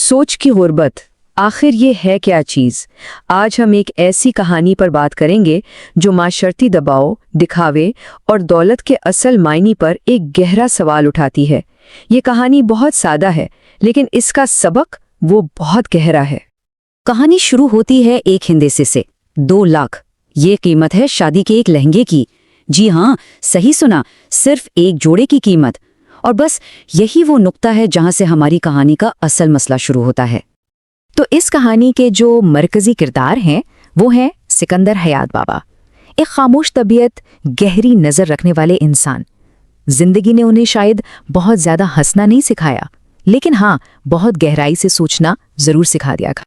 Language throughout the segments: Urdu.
سوچ کی غربت، آخر یہ ہے کیا چیز؟ آج ہم ایک ایسی کہانی پر بات کریں گے جو معاشرتی دباؤ، دکھاوے اور دولت کے اصل معنی پر ایک گہرا سوال اٹھاتی ہے۔ یہ کہانی بہت سادہ ہے، لیکن اس کا سبق وہ بہت گہرا ہے۔ کہانی شروع ہوتی ہے ایک ہندسے سے۔ 2 لاکھ، یہ قیمت ہے شادی کے ایک لہنگے کی۔ جی ہاں، صحیح سنا، صرف ایک جوڑے کی قیمت۔ اور بس یہی وہ نقطہ ہے جہاں سے ہماری کہانی کا اصل مسئلہ شروع ہوتا ہے۔ تو اس کہانی کے جو مرکزی کردار ہیں وہ ہیں سکندر حیات بابا، ایک خاموش طبیعت، گہری نظر رکھنے والے انسان۔ زندگی نے انہیں شاید بہت زیادہ ہنسنا نہیں سکھایا، لیکن ہاں، بہت گہرائی سے سوچنا ضرور سکھا دیا گا۔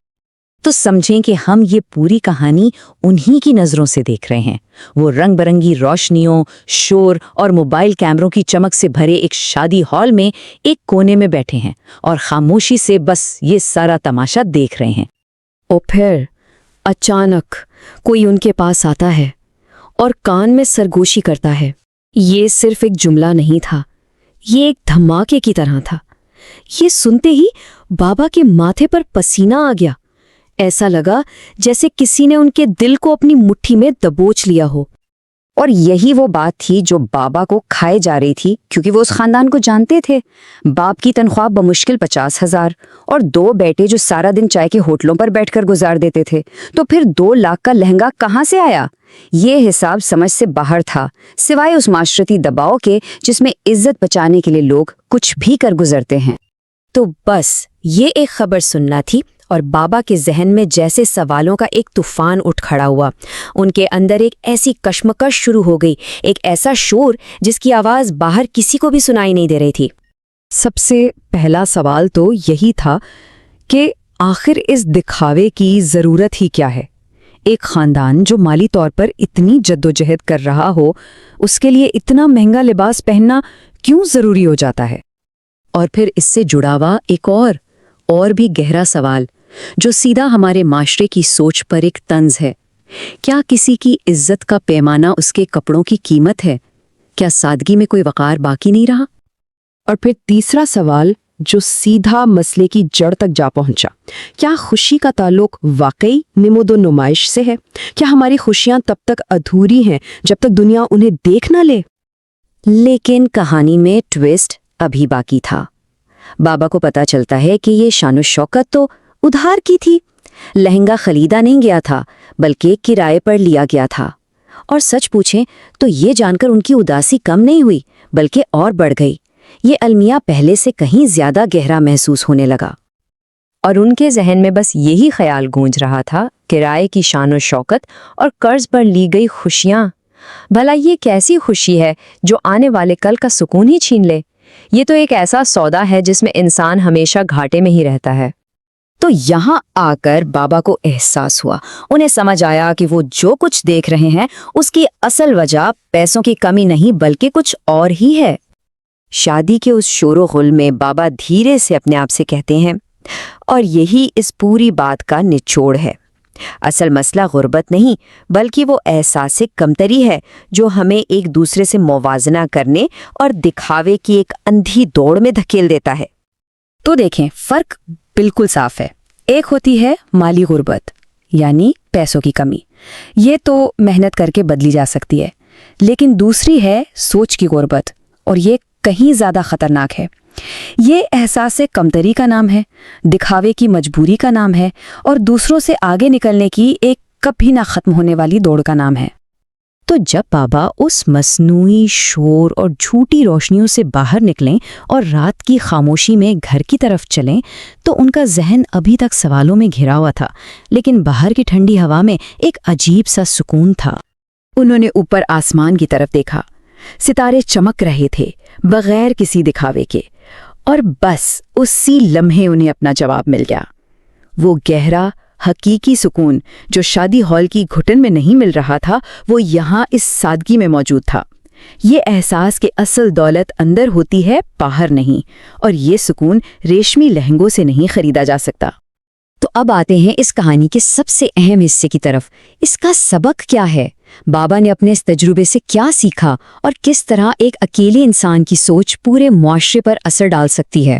تو سمجھیں کہ ہم یہ پوری کہانی انہی کی نظروں سے دیکھ رہے ہیں۔ وہ رنگ برنگی روشنیوں، شور اور موبائل کیمروں کی چمک سے بھرے ایک شادی ہال میں ایک کونے میں بیٹھے ہیں اور خاموشی سے بس یہ سارا تماشا دیکھ رہے ہیں۔ اور پھر اچانک کوئی ان کے پاس آتا ہے اور کان میں سرگوشی کرتا ہے۔ یہ صرف ایک جملہ نہیں تھا، یہ ایک دھماکے کی طرح تھا۔ یہ سنتے ہی بابا کے ماتھے پر پسینہ آ گیا۔ ایسا لگا جیسے کسی نے ان کے دل کو اپنی مٹھی میں دبوچ لیا ہو۔ اور یہی وہ بات تھی جو بابا کو کھائے جا رہی تھی، کیونکہ وہ اس خاندان کو جانتے تھے۔ باپ کی تنخواہ بمشکل 50,000 اور 2 بیٹے جو سارا دن چائے کے ہوٹلوں پر بیٹھ کر گزار دیتے تھے، تو پھر 2 لاکھ کا لہنگا کہاں سے آیا؟ یہ حساب سمجھ سے باہر تھا، سوائے اس معاشرتی دباؤ کے جس میں عزت بچانے کے لیے لوگ کچھ بھی کر گزرتے ہیں۔ تو بس یہ ایک خبر سننا تھی، اور بابا کے ذہن میں جیسے سوالوں کا ایک طوفان اٹھ کھڑا ہوا۔ ان کے اندر ایک ایسی کشمکش شروع ہو گئی، ایک ایسا شور جس کی آواز باہر کسی کو بھی سنائی نہیں دے رہی تھی۔ سب سے پہلا سوال تو یہی تھا کہ آخر اس دکھاوے کی ضرورت ہی کیا ہے؟ ایک خاندان جو مالی طور پر اتنی جدوجہد کر رہا ہو، اس کے لیے اتنا مہنگا لباس پہننا کیوں ضروری ہو جاتا ہے؟ اور پھر اس سے جڑا ہوا ایک اور بھی گہرا سوال جو سیدھا ہمارے معاشرے کی سوچ پر ایک طنز ہے۔ کیا کسی کی عزت کا پیمانہ اس کے کپڑوں کی قیمت ہے؟ کیا سادگی میں کوئی وقار باقی نہیں رہا؟ اور پھر تیسرا سوال جو سیدھا مسئلے کی جڑ تک جا پہنچا، کیا خوشی کا تعلق واقعی نمود و نمائش سے ہے؟ کیا ہماری خوشیاں تب تک ادھوری ہیں جب تک دنیا انہیں دیکھ نہ لے؟ لیکن کہانی میں ٹویسٹ ابھی باقی تھا۔ بابا کو پتا چلتا ہے کہ یہ شان و شوکت تو ادھار کی تھی۔ لہنگا خریدا نہیں گیا تھا، بلکہ کرائے پر لیا گیا تھا۔ اور سچ پوچھیں تو یہ جان کر ان کی اداسی کم نہیں ہوئی، بلکہ اور بڑھ گئی۔ یہ المیہ پہلے سے کہیں زیادہ گہرا محسوس ہونے لگا۔ اور ان کے ذہن میں بس یہی خیال گونج رہا تھا، کرائے کی شان و شوکت اور قرض پر لی گئی خوشیاں۔ بھلا یہ کیسی خوشی ہے جو آنے والے کل کا سکون ہی چھین لے؟ یہ تو ایک ایسا سودا ہے جس میں انسان ہمیشہ گھاٹے میں ہی رہتا ہے۔ تو یہاں آ کر بابا کو احساس ہوا، انہیں سمجھ آیا کہ وہ جو کچھ دیکھ رہے ہیں اس کی اصل وجہ پیسوں کی کمی نہیں بلکہ کچھ اور ہی ہے۔ شادی کے اس شور و غل میں بابا دھیرے سے اپنے آپ سے کہتے ہیں، اور یہی اس پوری بات کا نچوڑ ہے۔ اصل مسئلہ غربت نہیں، بلکہ وہ احساس کمتری ہے جو ہمیں ایک دوسرے سے موازنہ کرنے اور دکھاوے کی ایک اندھی دوڑ میں دھکیل دیتا ہے۔ تو دیکھیں، فرق بالکل صاف ہے۔ ایک ہوتی ہے مالی غربت، یعنی پیسوں کی کمی، یہ تو محنت کر کے بدلی جا سکتی ہے۔ لیکن دوسری ہے سوچ کی غربت، اور یہ کہیں زیادہ خطرناک ہے۔ یہ احساس کمتری کا نام ہے، دکھاوے کی مجبوری کا نام ہے، اور دوسروں سے آگے نکلنے کی ایک کبھی نہ ختم ہونے والی دوڑ کا نام ہے۔ تو جب بابا اس مصنوعی شور اور جھوٹی روشنیوں سے باہر نکلیں اور رات کی خاموشی میں گھر کی طرف چلیں، تو ان کا ذہن ابھی تک سوالوں میں گھرا ہوا تھا، لیکن باہر کی ٹھنڈی ہوا میں ایک عجیب سا سکون تھا۔ انہوں نے اوپر آسمان کی طرف دیکھا، ستارے چمک رہے تھے بغیر کسی دکھاوے کے، اور بس اسی لمحے انہیں اپنا جواب مل گیا۔ وہ گہرا حقیقی سکون جو شادی ہال کی گھٹن میں نہیں مل رہا تھا، وہ یہاں اس سادگی میں موجود تھا۔ یہ احساس کہ اصل دولت اندر ہوتی ہے، باہر نہیں، اور یہ سکون ریشمی لہنگوں سے نہیں خریدا جا سکتا۔ تو اب آتے ہیں اس کہانی کے سب سے اہم حصے کی طرف۔ اس کا سبق کیا ہے؟ بابا نے اپنے اس تجربے سے کیا سیکھا، اور کس طرح ایک اکیلے انسان کی سوچ پورے معاشرے پر اثر ڈال سکتی ہے؟